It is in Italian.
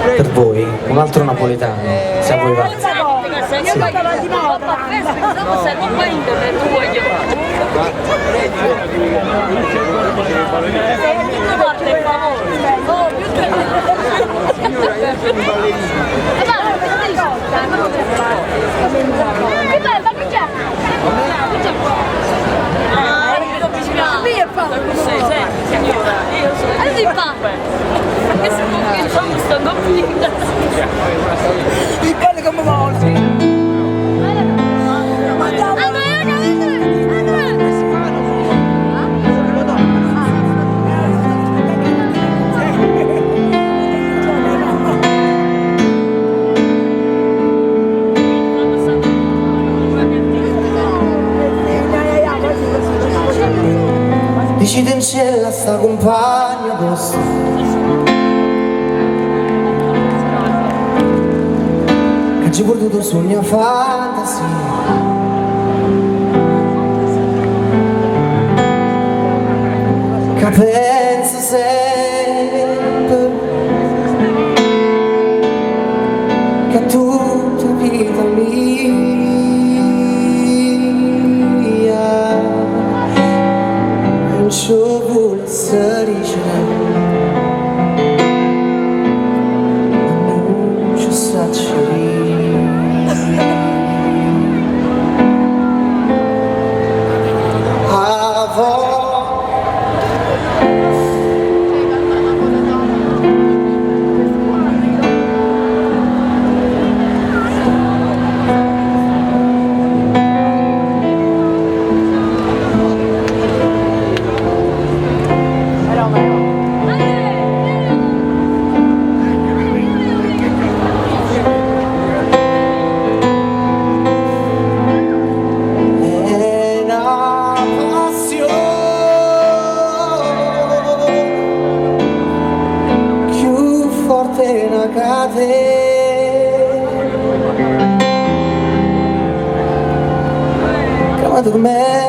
per voi, un altro napoletano, se a voi va. Io vado avanti moda. Se non va internet, tu vuoi Dici in cella sta compagna vostra, che ci portato su mia fantasia, che pensa sempre che è tutta vita mia. Ci vuole essere non ci sta come